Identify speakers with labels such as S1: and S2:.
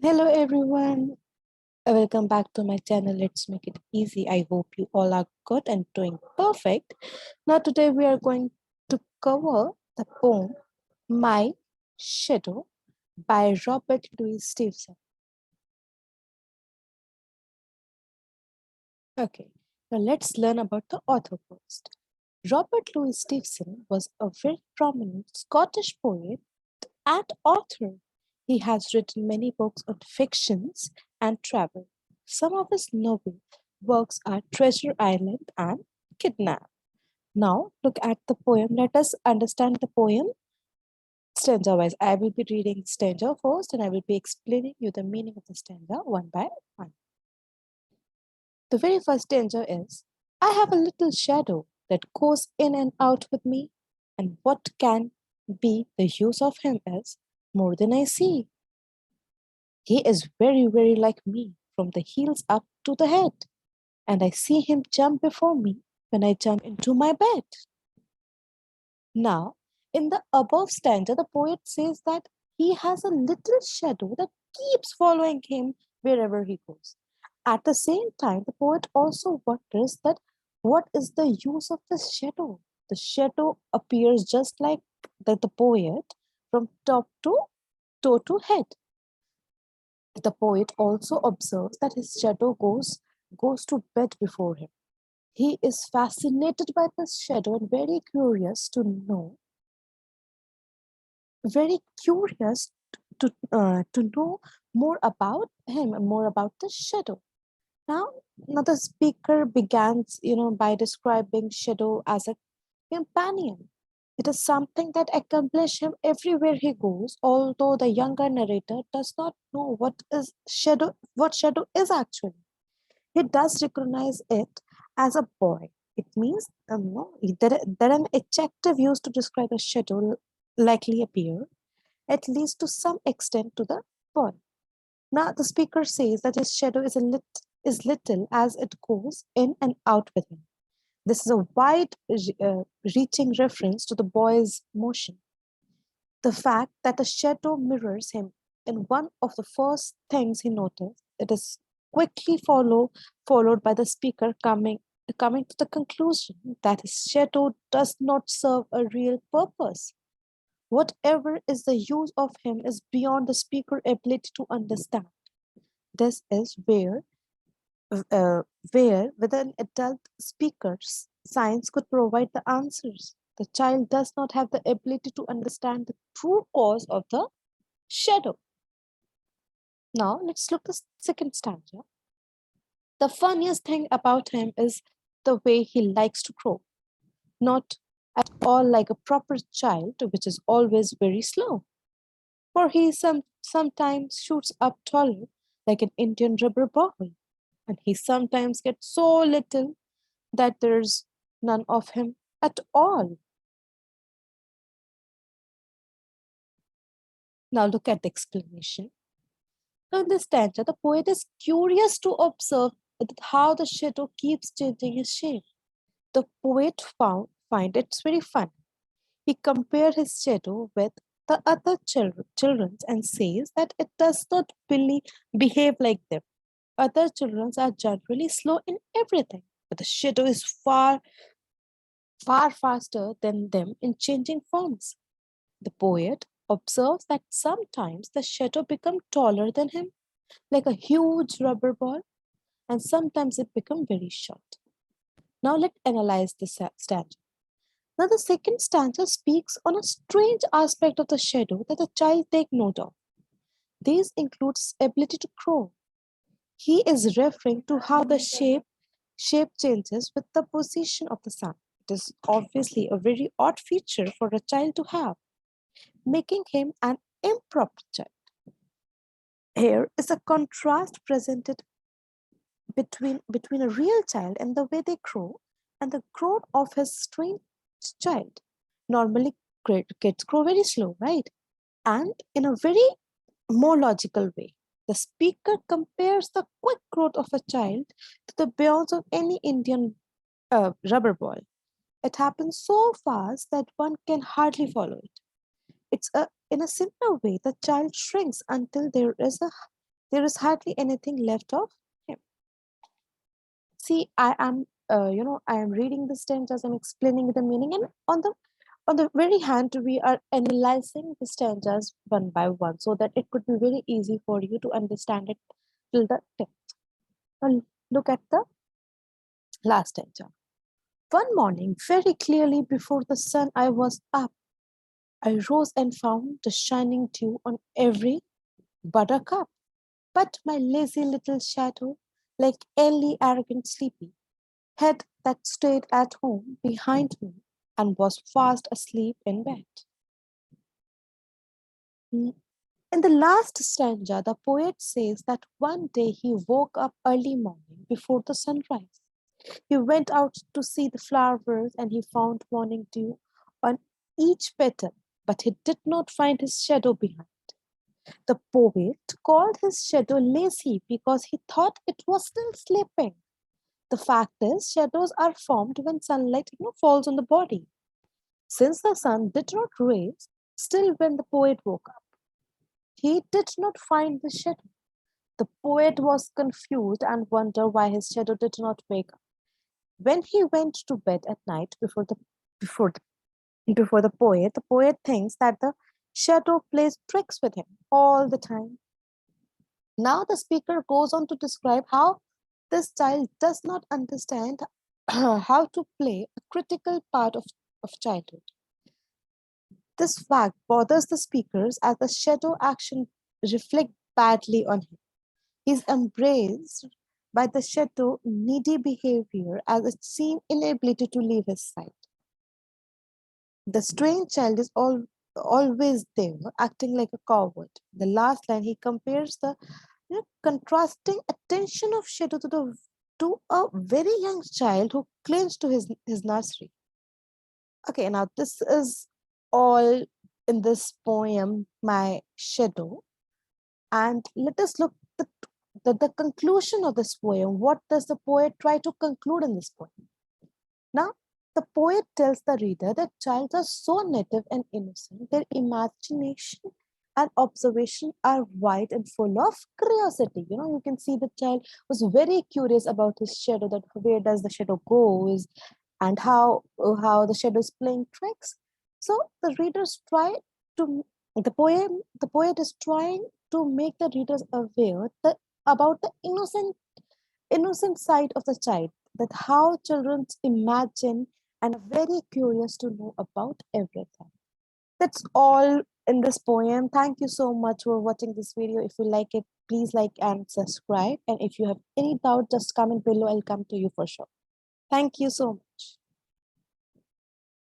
S1: Hello everyone, welcome back to my channel. Let's make it easy. I hope you all are good and doing perfect. Now, today we are going to cover the poem My Shadow by Robert Louis Stevenson. Okay, now let's learn about the author first. Robert Louis Stevenson was a very prominent Scottish poet and author. He has written many books on fictions and travel. Some of his novel works are Treasure Island and Kidnap. Now, look at the poem. Let us understand the poem stanza wise. I will be reading stanza first and I will be explaining you the meaning of the stanza one by one. The very first stanza is I have a little shadow that goes in and out with me, and what can be the use of him is more than I see. He is very, very like me from the heels up to the head, and I see him jump before me when I jump into my bed. Now, in the above stanza, the poet says that he has a little shadow that keeps following him wherever he goes. At the same time, the poet also wonders that what is the use of the shadow? The shadow appears just like the poet from top to toe to head. The poet also observes that his shadow goes to bed before him. He is fascinated by this shadow and very curious to know more about him and more about the shadow. Now the speaker begins, by describing shadow as a companion. It is something that accompanies him everywhere he goes, although the younger narrator does not know what shadow is actually. He does recognize it as a boy. It means no, that an adjective used to describe a shadow likely appear, at least to some extent, to the boy. Now, the speaker says that his shadow is little as it goes in and out with him. This is a wide reaching reference to the boy's motion. The fact that the shadow mirrors him in one of the first things he noticed, it is quickly followed by the speaker coming to the conclusion that his shadow does not serve a real purpose. Whatever is the use of him is beyond the speaker's ability to understand. This is uh, where with an adult speaker, science could provide the answers. The child does not have the ability to understand the true cause of the shadow. Now let's look at the second stanza. The funniest thing about him is the way he likes to grow, not at all like a proper child, which is always very slow. For he sometimes shoots up taller like an Indian rubber ball, and he sometimes gets so little that there's none of him at all. Now look at the explanation. Now in this stanza, the poet is curious to observe how the shadow keeps changing his shape. The poet find it's very fun. He compared his shadow with the other children and says that it does not really behave like them. Other children are generally slow in everything, but the shadow is far faster than them in changing forms. The poet observes that sometimes the shadow becomes taller than him, like a huge rubber ball, and sometimes it becomes very short. Now let's analyze this stanza. Now the second stanza speaks on a strange aspect of the shadow that the child take note of. This includes ability to grow. He is referring to how the shape changes with the position of the sun. It is obviously a very odd feature for a child to have, making him an improper child. Here is a contrast presented between a real child and the way they grow and the growth of his strange child. Normally, kids grow very slow, right? And in a very more logical way. The speaker compares the quick growth of a child to the bounce of any Indian rubber ball. It happens so fast that one can hardly follow it. In a similar way, the child shrinks until there is a There is hardly anything left of him. See, I am reading the stanzas, I'm explaining the meaning, and on the very hand, we are analyzing the stanzas one by one so that it could be very easy for you to understand it till the end. Now, look at the last stanza. One morning, very clearly before the sun, I was up. I rose and found the shining dew on every buttercup. But my lazy little shadow, like Ellie arrogant sleepy, head that stayed at home behind me and was fast asleep in bed. Mm. In the last stanza, the poet says that one day he woke up early morning before the sunrise. He went out to see the flowers and he found morning dew on each petal, but he did not find his shadow behind. The poet called his shadow lazy because he thought it was still sleeping. The fact is, shadows are formed when sunlight falls on the body. Since the sun did not rise, still when the poet woke up, he did not find the shadow. The poet was confused and wondered why his shadow did not wake up. When he went to bed at night before the poet thinks that the shadow plays tricks with him all the time. Now the speaker goes on to describe how this child does not understand how to play a critical part of childhood. This fact bothers the speakers as the shadow action reflect badly on him. He is embraced by the shadow needy behavior as a seen inability to leave his side. The strange child is always there, acting like a coward. The last line, he compares the contrasting attention of shadow to a very young child who clings to his nursery. Okay, now this is all in this poem, My Shadow. And let us look the conclusion of this poem. What does the poet try to conclude in this poem? Now, the poet tells the reader that children are so native and innocent, their imagination and observation are wide and full of curiosity. You can see the child was very curious about his shadow, that where does the shadow goes, and how the shadow is playing tricks. So the poet is trying to make the readers aware about the innocent side of the child, that how children imagine and are very curious to know about everything. That's all in this poem. Thank you so much for watching this video. If you like it, please like and subscribe. And if you have any doubt, just comment below. I'll come to you for sure. Thank you so much.